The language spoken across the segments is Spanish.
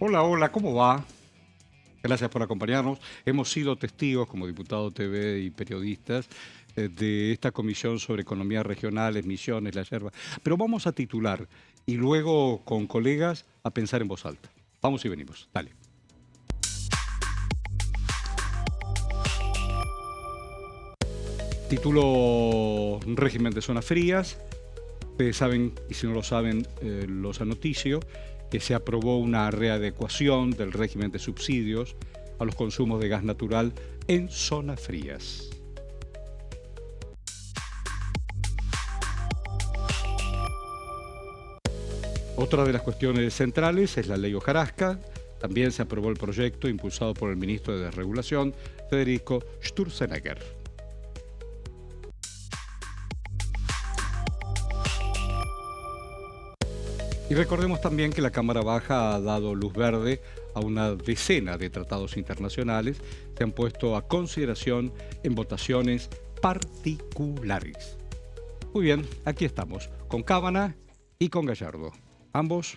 Hola, hola, ¿cómo va? Gracias por acompañarnos. Hemos sido testigos, como diputado TV y periodistas, de esta comisión sobre economía regionales, misiones, la yerba. Pero vamos a titular y luego con colegas a pensar en voz alta. Vamos y venimos. Dale. Título Régimen de zonas frías. Ustedes saben, y si no lo saben, los anoticio, que se aprobó una readecuación del régimen de subsidios a los consumos de gas natural en zonas frías. Otra de las cuestiones centrales es la ley hojarasca. También se aprobó el proyecto impulsado por el ministro de Desregulación, Federico Sturzenegger. Y recordemos también que la Cámara Baja ha dado luz verde a una decena de tratados internacionales que han puesto a consideración en votaciones particulares. Muy bien, aquí estamos, con Cábana y con Gallardo. Ambos,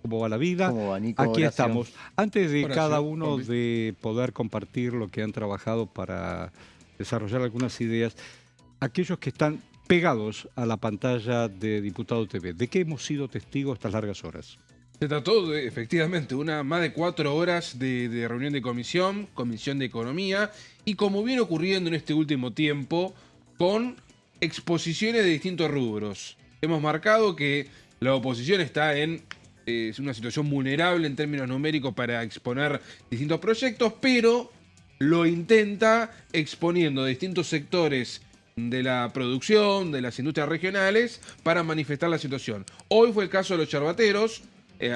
¿cómo va la vida? ¿Cómo va, Nico? Aquí Horacio. estamos. Antes de Horacio, cada uno Juanpi. de poder compartir lo que han trabajado para desarrollar algunas ideas, aquellos que están pegados a la pantalla de Diputado TV, ¿de qué hemos sido testigos estas largas horas? Se trató de, efectivamente, más de 4 horas de reunión de comisión de economía, y como viene ocurriendo en este último tiempo, con exposiciones de distintos rubros. Hemos marcado que la oposición está en una situación vulnerable en términos numéricos para exponer distintos proyectos, pero lo intenta exponiendo distintos sectores de la producción, de las industrias regionales, para manifestar la situación. Hoy fue el caso de los yerbateros.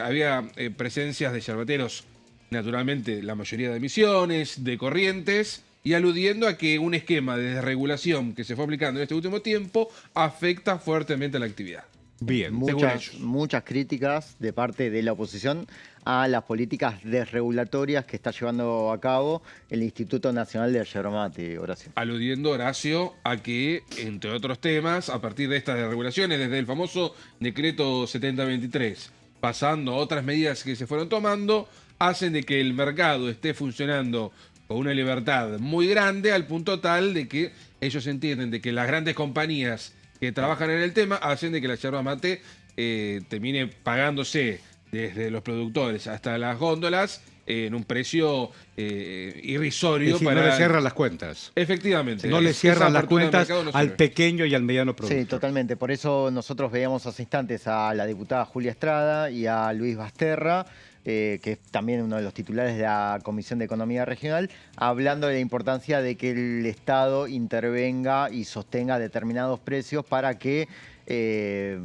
Había presencias de yerbateros, naturalmente la mayoría de Misiones, de Corrientes, y aludiendo a que un esquema de desregulación que se fue aplicando en este último tiempo afecta fuertemente la actividad. Bien, según ellos. Muchas críticas de parte de la oposición a las políticas desregulatorias que está llevando a cabo el Instituto Nacional de Yerba Mate, Horacio. Aludiendo, Horacio, a que, entre otros temas, a partir de estas desregulaciones, desde el famoso decreto 7023, pasando a otras medidas que se fueron tomando, hacen de que el mercado esté funcionando con una libertad muy grande, al punto tal de que ellos entienden de que las grandes compañías que trabajan en el tema hacen de que la yerba mate termine pagándose desde los productores hasta las góndolas en un precio irrisorio. es decir, para... no le cierran las cuentas. Efectivamente. No le Esa cierran las apertura de cuentas mercado no al sirve. pequeño y al mediano productor. Sí, totalmente. Por eso nosotros veíamos hace instantes a la diputada Julia Estrada y a Luis Basterra, que es también uno de los titulares de la Comisión de Economía Regional, hablando de la importancia de que el Estado intervenga y sostenga determinados precios para que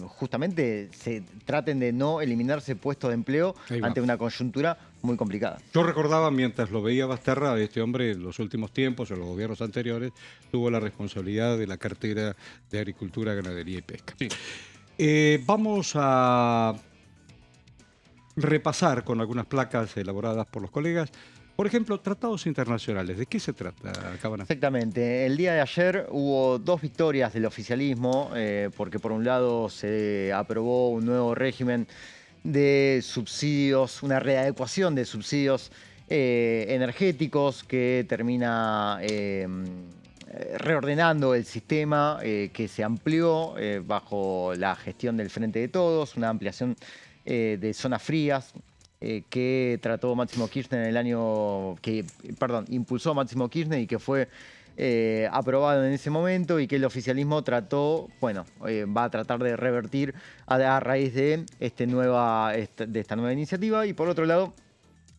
justamente se traten de no eliminarse puestos de empleo Ahí va. ante una coyuntura muy complicada. Yo recordaba, mientras lo veía Basterra, este hombre en los últimos tiempos, en los gobiernos anteriores, tuvo la responsabilidad de la cartera de Agricultura, Ganadería y Pesca. Sí. Vamos a repasar con algunas placas elaboradas por los colegas. Por ejemplo, tratados internacionales. ¿De qué se trata, Cábana? Exactamente. El día de ayer hubo dos victorias del oficialismo, porque por un lado se aprobó un nuevo régimen de subsidios, una readecuación de subsidios energéticos que termina reordenando el sistema que se amplió bajo la gestión del Frente de Todos, una ampliación de zonas frías que trató Máximo Kirchner en el año impulsó Máximo Kirchner y que fue aprobado en ese momento, y que el oficialismo trató, va a tratar de revertir a raíz de esta nueva iniciativa. Y por otro lado,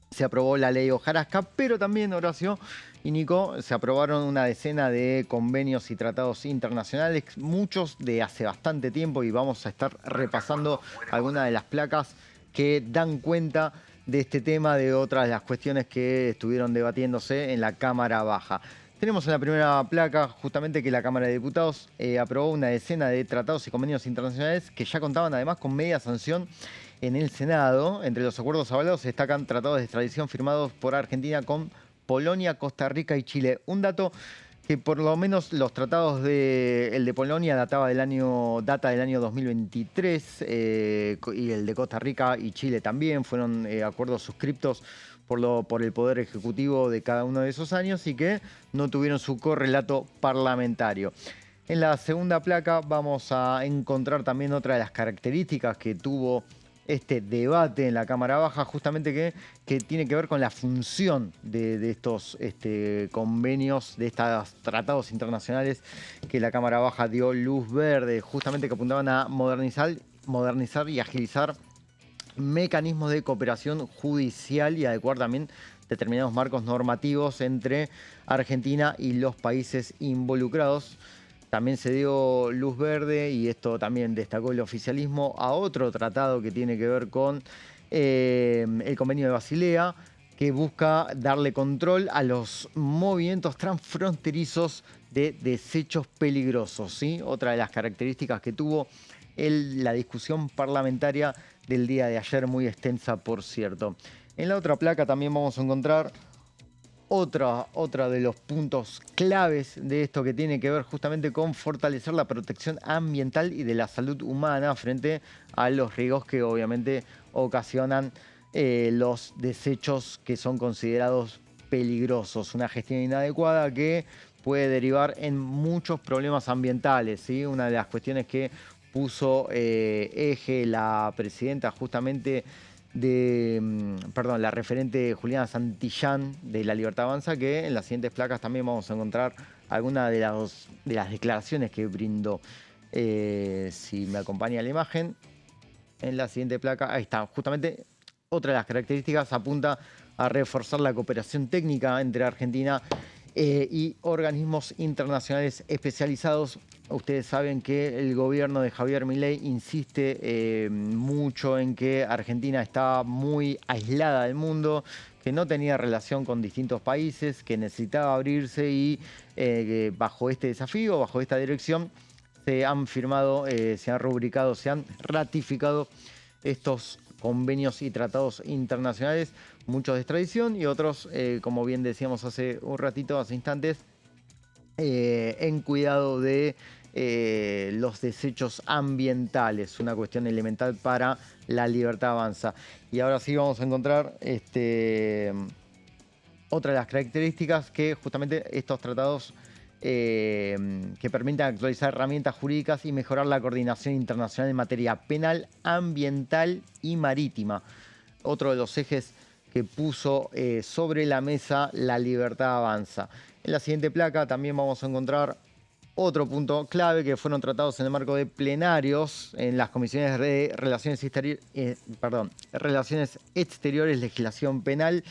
se aprobó la ley hojarasca, pero también, Horacio y Nico, se aprobaron una decena de convenios y tratados internacionales, muchos de hace bastante tiempo, y vamos a estar repasando algunas de las placas que dan cuenta de este tema, de otras de las cuestiones que estuvieron debatiéndose en la Cámara Baja. Tenemos en la primera placa justamente que la Cámara de Diputados aprobó una decena de tratados y convenios internacionales que ya contaban además con media sanción en el Senado. Entre los acuerdos avalados se destacan tratados de extradición firmados por Argentina con Polonia, Costa Rica y Chile. Un dato que por lo menos los tratados el de Polonia data del año 2023 y el de Costa Rica y Chile también fueron acuerdos suscriptos por el Poder Ejecutivo de cada uno de esos años y que no tuvieron su correlato parlamentario. En la segunda placa vamos a encontrar también otra de las características que tuvo este debate en la Cámara Baja, justamente que tiene que ver con la función de estos convenios, de estos tratados internacionales que la Cámara Baja dio luz verde, justamente que apuntaban a modernizar y agilizar mecanismos de cooperación judicial y adecuar también determinados marcos normativos entre Argentina y los países involucrados. También se dio luz verde, y esto también destacó el oficialismo, a otro tratado que tiene que ver con el Convenio de Basilea, que busca darle control a los movimientos transfronterizos de desechos peligrosos, ¿sí? Otra de las características que tuvo la discusión parlamentaria del día de ayer, muy extensa, por cierto. En la otra placa también vamos a encontrar otra de los puntos claves de esto, que tiene que ver justamente con fortalecer la protección ambiental y de la salud humana frente a los riesgos que obviamente ocasionan los desechos que son considerados peligrosos. Una gestión inadecuada que puede derivar en muchos problemas ambientales, ¿sí? Una de las cuestiones que puso eje la presidenta justamente la referente Juliana Santillán de La Libertad Avanza, que en las siguientes placas también vamos a encontrar algunas de las declaraciones que brindó. Si me acompaña la imagen, en la siguiente placa, ahí está, justamente otra de las características apunta a reforzar la cooperación técnica entre Argentina y organismos internacionales especializados. Ustedes saben que el gobierno de Javier Milei insiste mucho en que Argentina está muy aislada del mundo, que no tenía relación con distintos países, que necesitaba abrirse, y bajo este desafío, bajo esta dirección, se han firmado, se han rubricado, se han ratificado estos convenios y tratados internacionales, muchos de extradición y otros, como bien decíamos hace un ratito, hace instantes, en cuidado de los desechos ambientales, una cuestión elemental para La Libertad Avanza. Y ahora sí vamos a encontrar otra de las características, que justamente estos tratados que permitan actualizar herramientas jurídicas y mejorar la coordinación internacional en materia penal, ambiental y marítima. Otro de los ejes que puso sobre la mesa La Libertad Avanza. En la siguiente placa también vamos a encontrar otro punto clave, que fueron tratados en el marco de plenarios en las comisiones de Relaciones Exteriores, Legislación Penal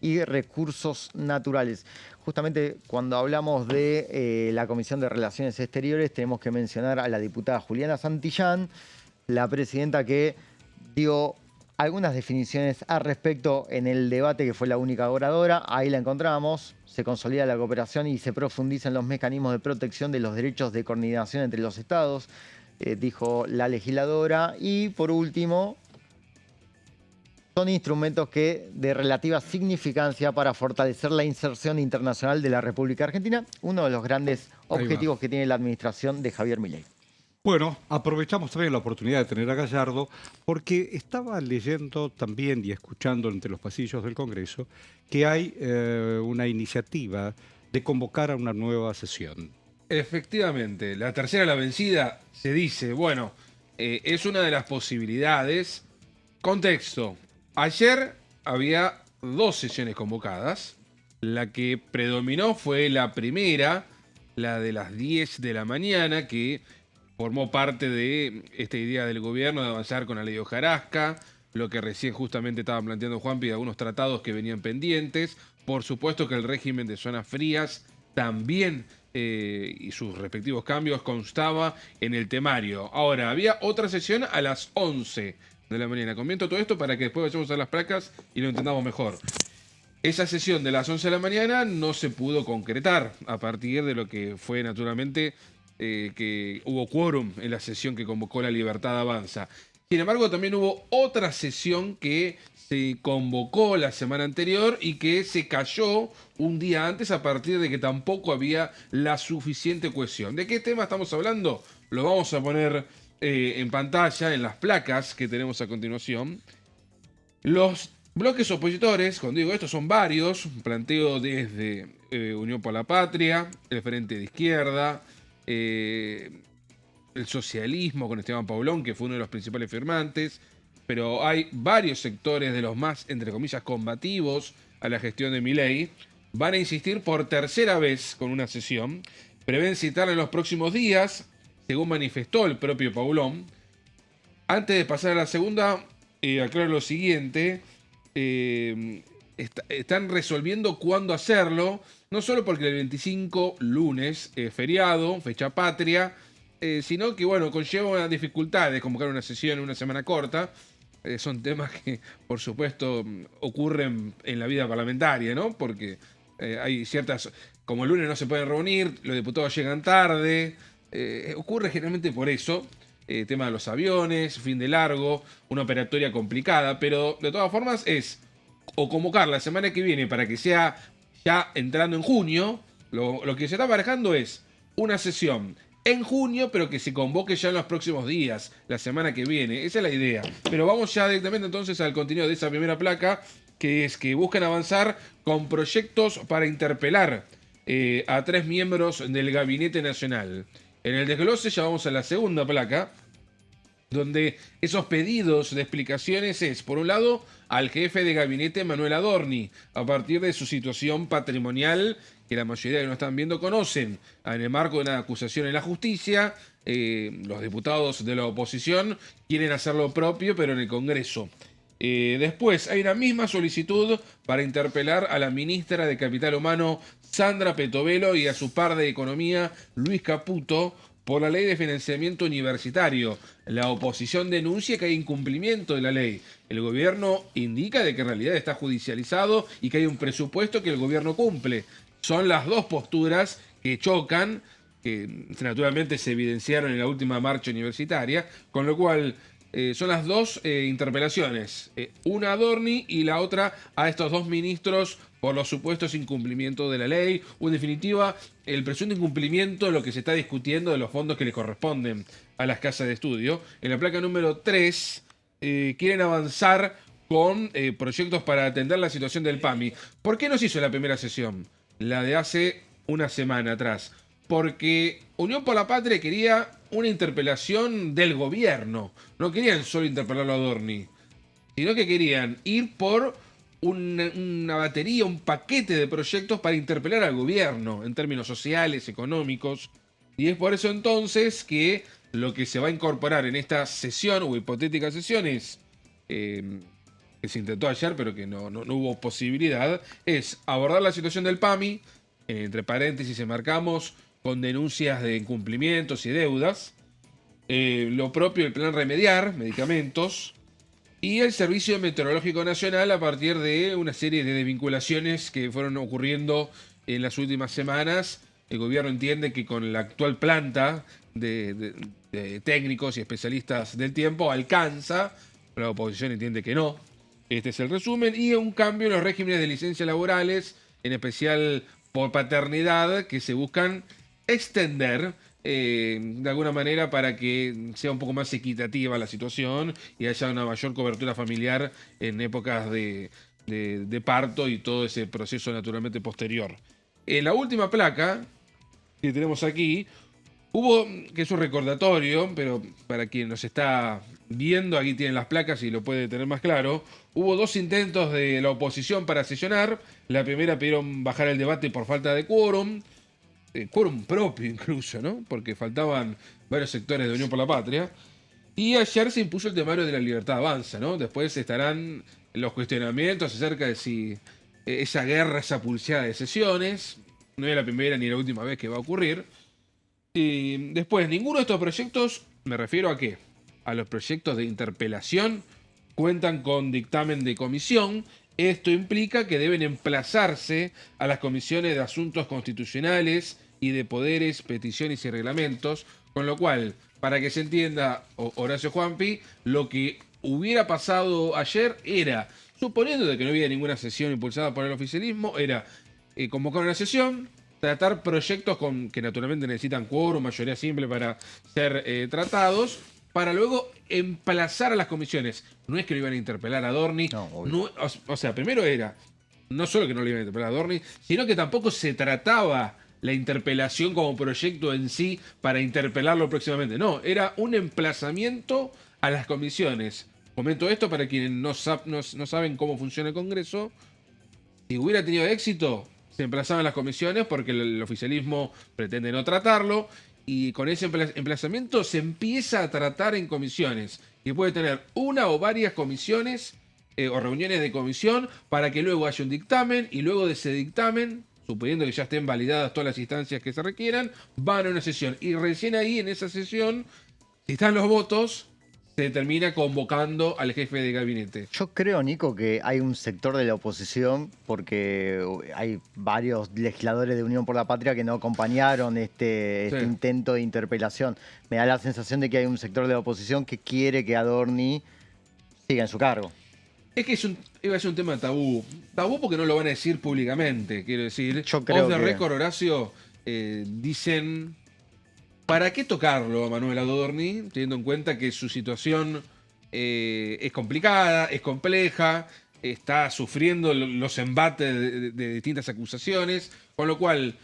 y Recursos Naturales. Justamente cuando hablamos de la Comisión de Relaciones Exteriores, tenemos que mencionar a la diputada Juliana Santillán, la presidenta, que dio algunas definiciones al respecto en el debate, que fue la única oradora. Ahí la encontramos. Se consolida la cooperación y se profundizan los mecanismos de protección de los derechos de coordinación entre los estados, dijo la legisladora. Y por último, son instrumentos de relativa significancia para fortalecer la inserción internacional de la República Argentina, uno de los grandes objetivos que tiene la administración de Javier Milei. Bueno, aprovechamos también la oportunidad de tener a Gallardo, porque estaba leyendo también y escuchando entre los pasillos del Congreso que hay una iniciativa de convocar a una nueva sesión. Efectivamente, la tercera la vencida, se dice. Bueno, es una de las posibilidades. Contexto: ayer había 2 sesiones convocadas. La que predominó fue la primera, la de las 10 de la mañana, que formó parte de esta idea del gobierno de avanzar con la ley de hojarasca, lo que recién justamente estaban planteando Juanpi, de algunos tratados que venían pendientes. Por supuesto que el régimen de zonas frías también, y sus respectivos cambios, constaba en el temario. Ahora, había otra sesión a las 11 de la mañana. Comento todo esto para que después vayamos a las placas y lo entendamos mejor. Esa sesión de las 11 de la mañana no se pudo concretar, a partir de lo que fue naturalmente que hubo quórum en la sesión que convocó La Libertad Avanza. Sin embargo, también hubo otra sesión que se convocó la semana anterior y que se cayó un día antes a partir de que tampoco había la suficiente cohesión. ¿De qué tema estamos hablando? Lo vamos a poner en pantalla, en las placas que tenemos a continuación. Los bloques opositores, cuando digo esto, son varios. Planteo desde Unión por la Patria, el Frente de Izquierda, el socialismo con Esteban Paulón, que fue uno de los principales firmantes. Pero hay varios sectores de los más, entre comillas, combativos a la gestión de Milei. Van a insistir por tercera vez con una sesión. Prevén citarla en los próximos días, según manifestó el propio Paulón. Antes de pasar a la segunda, aclaro lo siguiente. Están resolviendo cuándo hacerlo. No solo porque el 25, lunes, feriado, fecha patria, sino que, bueno, conlleva dificultades convocar una sesión en una semana corta. Son temas que, por supuesto, ocurren en la vida parlamentaria, ¿no? Porque hay ciertas... Como el lunes no se pueden reunir, los diputados llegan tarde. Ocurre generalmente por eso. Tema de los aviones, fin de largo, una operatoria complicada. Pero, de todas formas, es o convocar la semana que viene para que sea ya entrando en junio. Lo que se está barajando es una sesión en junio, pero que se convoque ya en los próximos días, la semana que viene. Esa es la idea. Pero vamos ya directamente entonces al contenido de esa primera placa, que es que buscan avanzar con proyectos para interpelar a 3 miembros del Gabinete Nacional. En el desglose ya vamos a la segunda placa, donde esos pedidos de explicaciones es, por un lado, al jefe de gabinete Manuel Adorni, a partir de su situación patrimonial, que la mayoría que nos están viendo conocen, en el marco de una acusación en la justicia. Los diputados de la oposición quieren hacer lo propio, pero en el Congreso. Después hay una misma solicitud para interpelar a la ministra de Capital Humano, Sandra Petovelo, y a su par de Economía, Luis Caputo, por la ley de financiamiento universitario. La oposición denuncia que hay incumplimiento de la ley. El gobierno indica de que en realidad está judicializado y que hay un presupuesto que el gobierno cumple. Son las dos posturas que chocan, que naturalmente se evidenciaron en la última marcha universitaria, con lo cual son las dos interpelaciones. Una a Adorni y la otra a estos dos ministros por los supuestos incumplimientos de la ley, o en definitiva, el presunto incumplimiento de lo que se está discutiendo de los fondos que le corresponden a las casas de estudio. En la placa número 3, quieren avanzar con proyectos para atender la situación del PAMI. ¿Por qué no se hizo la primera sesión? La de hace una semana atrás. Porque Unión por la Patria quería una interpelación del gobierno. No querían solo interpelarlo a Adorni, sino que querían ir por una batería, un paquete de proyectos para interpelar al gobierno en términos sociales, económicos. Y es por eso entonces que lo que se va a incorporar en esta sesión o hipotética sesión es, que se intentó ayer pero que no hubo posibilidad, es abordar la situación del PAMI, entre paréntesis enmarcamos con denuncias de incumplimientos y deudas, lo propio del plan remediar, medicamentos, y el Servicio Meteorológico Nacional a partir de una serie de desvinculaciones que fueron ocurriendo en las últimas semanas. El gobierno entiende que con la actual planta de técnicos y especialistas del tiempo alcanza, pero la oposición entiende que no. Este es el resumen. Y un cambio en los regímenes de licencias laborales, en especial por paternidad, que se buscan extender de alguna manera para que sea un poco más equitativa la situación y haya una mayor cobertura familiar en épocas de parto y todo ese proceso naturalmente posterior. En la última placa que tenemos aquí, hubo, que es un recordatorio, pero para quien nos está viendo, aquí tienen las placas y lo puede tener más claro. Hubo 2 intentos de la oposición para sesionar. La primera pidieron bajar el debate por falta de quórum. Quórum propio incluso, ¿no? Porque faltaban varios sectores de Unión por la Patria. Y ayer se impuso el temario de la libertad avanza, ¿no? Después estarán los cuestionamientos acerca de si esa guerra, esa pulseada de sesiones, no es la primera ni la última vez que va a ocurrir. Y después, ninguno de estos proyectos, me refiero a qué, a los proyectos de interpelación, cuentan con dictamen de comisión. Esto implica que deben emplazarse a las comisiones de asuntos constitucionales y de poderes, peticiones y reglamentos, con lo cual, para que se entienda, Horacio Juanpi, lo que hubiera pasado ayer era, suponiendo de que no había ninguna sesión impulsada por el oficialismo, era convocar una sesión, tratar proyectos que naturalmente necesitan quórum, mayoría simple para ser tratados, para luego emplazar a las comisiones. No es que lo iban a interpelar a Dorni. No, obvio. No, o sea, primero era, no solo que no le iban a interpelar a Dorni, sino que tampoco se trataba la interpelación como proyecto en sí para interpelarlo próximamente. No, era un emplazamiento a las comisiones. Comento esto para quienes no saben cómo funciona el Congreso. Si hubiera tenido éxito, se emplazaban las comisiones porque el oficialismo pretende no tratarlo. Y con ese emplazamiento se empieza a tratar en comisiones. Y puede tener una o varias comisiones o reuniones de comisión para que luego haya un dictamen y luego de ese dictamen, suponiendo que ya estén validadas todas las instancias que se requieran, van a una sesión. Y recién ahí en esa sesión, si están los votos, se termina convocando al jefe de gabinete. Yo creo, Nico, que hay un sector de la oposición, porque hay varios legisladores de Unión por la Patria que no acompañaron este Sí. intento de interpelación. Me da la sensación de que hay un sector de la oposición que quiere que Adorni siga en su cargo. Es que iba a ser un tema tabú. Tabú porque no lo van a decir públicamente, quiero decir. Yo creo Off the que- record, Horacio, dicen, ¿para qué tocarlo a Manuel Adorni? Teniendo en cuenta que su situación es complicada, es compleja, está sufriendo los embates de distintas acusaciones, con lo cual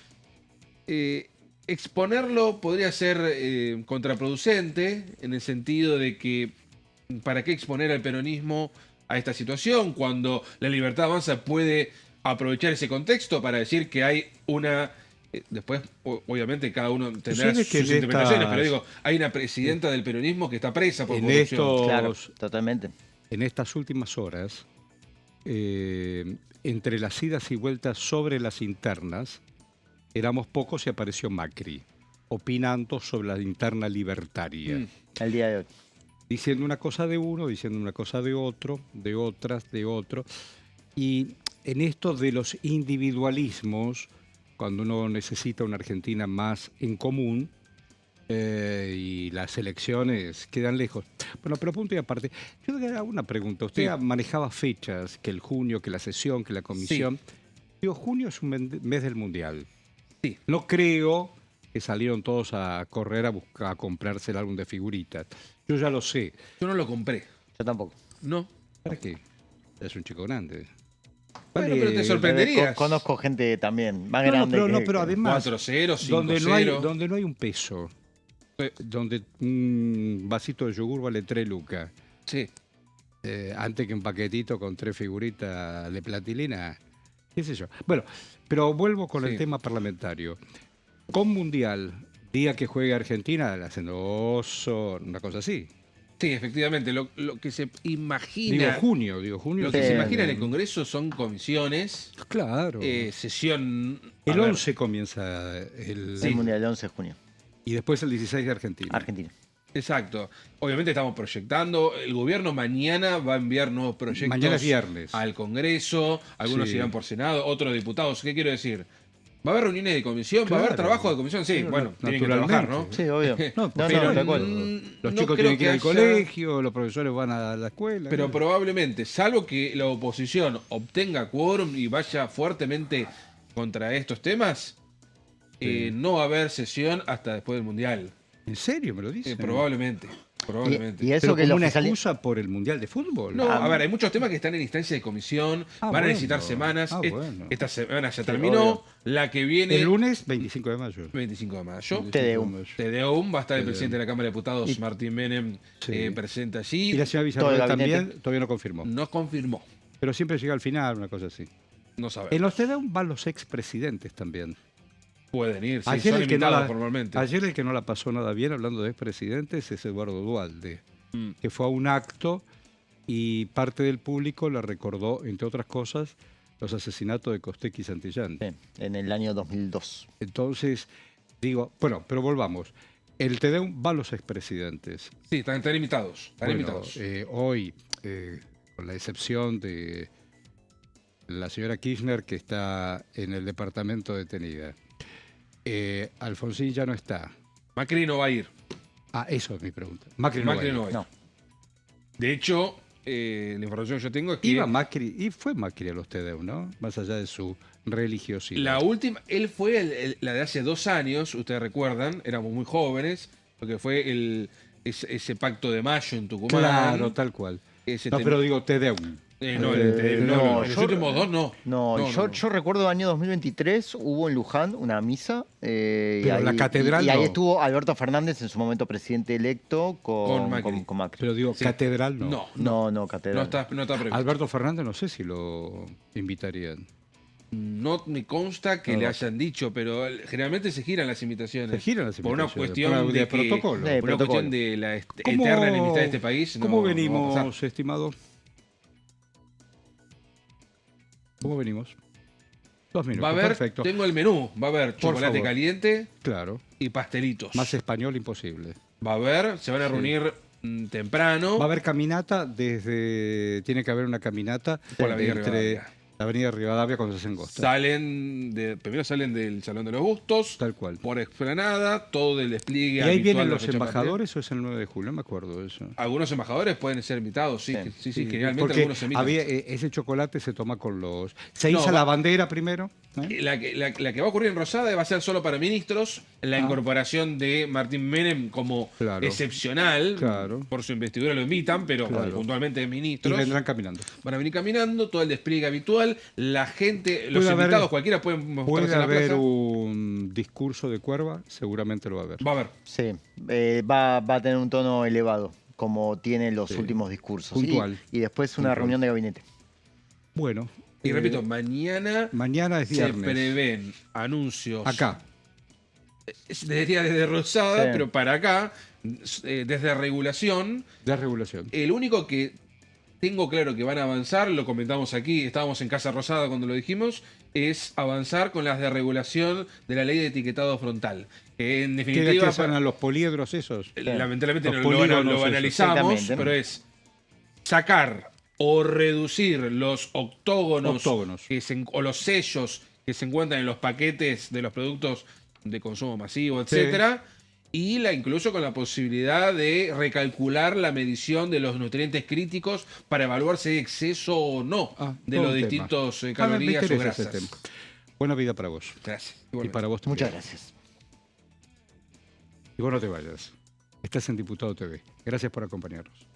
exponerlo podría ser contraproducente en el sentido de que ¿para qué exponer al peronismo a esta situación cuando la Libertad Avanza puede aprovechar ese contexto para decir que hay una... Después, obviamente, cada uno tendrá sabes que sus en interpretaciones, estas- pero digo, hay una presidenta del peronismo que está presa por En corrupción. estos- Claro, totalmente. En estas últimas horas, entre las idas y vueltas sobre las internas, éramos pocos y apareció Macri, opinando sobre la interna libertaria. Mm. El día de hoy. Diciendo una cosa de uno, diciendo una cosa de otro, de otras, de otro. Y en esto de los individualismos, cuando uno necesita una Argentina más en común, y las elecciones quedan lejos. Bueno, pero punto y aparte, yo le hago una pregunta. Usted Sí. manejaba fechas, que el junio, que la sesión, que la comisión. Digo, junio es un mes del Mundial. Sí. No creo que salieron todos a correr a comprarse el álbum de figuritas. Yo ya lo sé. Yo no lo compré. Yo tampoco. No. ¿Para qué? Es un chico grande. Bueno, Vale, pero te sorprenderías. Conozco gente también más No, grande pero, que... no, pero además, 4-0, 5-0. donde no hay un peso, donde un vasito de yogur vale 3 lucas, Sí. antes que un paquetito con 3 figuritas de platilina, qué sé yo. Bueno, pero vuelvo con Sí. el tema parlamentario. Con Mundial, día que juegue Argentina, la hacen oso, una cosa así. Sí, efectivamente. Lo que se imagina. Digo junio. Lo que Sí, se imagina en el sí. Congreso son comisiones, Claro. sesión. a El ver, 11 comienza el... El Mundial, el 11 de junio. Y después el 16 de Argentina. Argentina. Exacto. Obviamente estamos proyectando. El gobierno mañana va a enviar nuevos proyectos Mañana es viernes. al Congreso. Algunos Sí. irán por Senado, otros diputados. ¿Qué quiero decir? ¿Va a haber reuniones de comisión? ¿Va a haber Claro. trabajo de comisión? Sí, Claro, bueno, tienen que naturalmente. trabajar, ¿no? Sí, obvio. No, No, pero tal cual. Los no chicos creo tienen que ir al haya- colegio, los profesores van a la escuela. Pero ¿no? probablemente, salvo que la oposición obtenga quórum y vaya fuertemente contra estos temas, no va a haber sesión hasta después del Mundial. ¿En serio me lo dicen? Probablemente. Probablemente. Y eso Pero que como el una oficial... excusa por el Mundial de Fútbol. No, a ver, hay muchos temas que están en instancia de comisión, Ah, van a bueno. necesitar semanas. Ah, bueno. Esta semana ya Sí, terminó, obvio. la que viene, El lunes 25 de mayo. 25 de mayo. TDU. TDU, va a estar el TDU. presidente de la Cámara de Diputados, Y- Martín Menem, Sí. presente Y allí. la señora Todo el Villarreal gabinete. también todavía no confirmó. Nos confirmó, Pero siempre llega al final, una cosa así. no sabemos. En los TDU van los expresidentes también. Pueden ir, sí, Ayer son el, que no invitados la, formalmente. ayer el que no la pasó nada bien hablando de expresidentes es Eduardo Dualde, Mm. que fue a un acto y parte del público le recordó, entre otras cosas, los asesinatos de Costec y Santillán. Sí, en el año 2002. Entonces, digo, bueno, pero volvamos. El TDU va a los expresidentes. Sí, están invitados. Están Bueno, invitados. hoy, con la excepción de la señora Kirchner, que está en el departamento detenida, Alfonsín ya no está. Macri no va a ir. Ah, eso es mi pregunta. Macri Macri no no va a ir. va a ir. No. De hecho, la información que yo tengo es que Iba Macri, y fue Macri a los TDU, ¿no? Más allá de su religiosidad. la última, él fue la de hace 2 años, ustedes recuerdan, éramos muy jóvenes, porque fue ese pacto de mayo en Tucumán. Claro, tal cual. Ese No, pero digo TDU. no, no, en los yo- últimos 2 no. Yo recuerdo el año 2023, hubo en Luján una misa. Pero la catedral y ahí no. estuvo Alberto Fernández, en su momento presidente electo, Con Macri. con Macri. Pero digo, Sí. catedral no. No, catedral. no está previsto. Alberto Fernández no sé si lo invitarían. No me consta que No, le no. hayan dicho, pero generalmente se giran las invitaciones. Se giran las Por una invitaciones, cuestión por de protocolo. De Por una protocolo. cuestión de la ¿Cómo- eterna enemistad de este país. ¿Cómo no va a venimos, pasar. estimado? ¿Cómo venimos? 2 minutos, Va a haber, perfecto. tengo el menú, va a haber chocolate favor. caliente Claro, y pastelitos. más español imposible. Va a haber, se van a reunir temprano. Va a haber caminata tiene que haber una caminata Por la avenida entre Rivadavia. la avenida Rivadavia con Sengosta. Primero salen del Salón de los Bustos, Tal cual. por Explanada, todo el despliegue ¿Y ahí habitual vienen de los fecha embajadores o es el 9 de julio? No me acuerdo de eso. Algunos embajadores pueden ser invitados, sí, generalmente Porque algunos se invitan. ese chocolate se toma con los... Se No, iza la bandera primero. La que va a ocurrir en Rosada va a ser solo para ministros, la incorporación de Martín Menem como Claro. excepcional, Claro. por su investidura lo invitan, pero Claro. puntualmente de Y ministros. vendrán caminando. Van a venir caminando, todo el despliegue habitual, la gente, los Puede haber- invitados, cualquiera pueden mostrarse Puede en la haber plaza. un discurso de Cuerva, seguramente lo va a haber. Va a haber. Sí, va a tener un tono elevado, como tiene los Sí. últimos discursos. Puntual. Y después una Puntual. reunión de gabinete. Bueno. Y repito, mañana Mañana es se viernes. prevén anuncios. Acá. Decía desde Rosada, Sí. pero para acá, desde regulación. De regulación. El único que tengo claro que van a avanzar, lo comentamos aquí, estábamos en Casa Rosada cuando lo dijimos, es avanzar con las de regulación de la ley de etiquetado frontal. En ¿Qué definitiva, son los poliedros esos? lamentablemente Los no polígonos lo esos. analizamos, Exactamente. pero es sacar o reducir los octógonos, Octógonos. o los sellos que se encuentran en los paquetes de los productos de consumo masivo, Sí. etcétera, y incluso con la posibilidad de recalcular la medición de los nutrientes críticos para evaluar si hay exceso o no de todo los un tema. distintos Me calorías o interesa ese grasas. tema. Buena vida para vos. Gracias. Y Igualmente. para vos también. Muchas gracias. Y vos no te vayas. Estás en Diputado TV. Gracias por acompañarnos.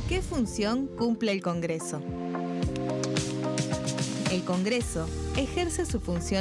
¿Qué función cumple el Congreso? El Congreso ejerce su función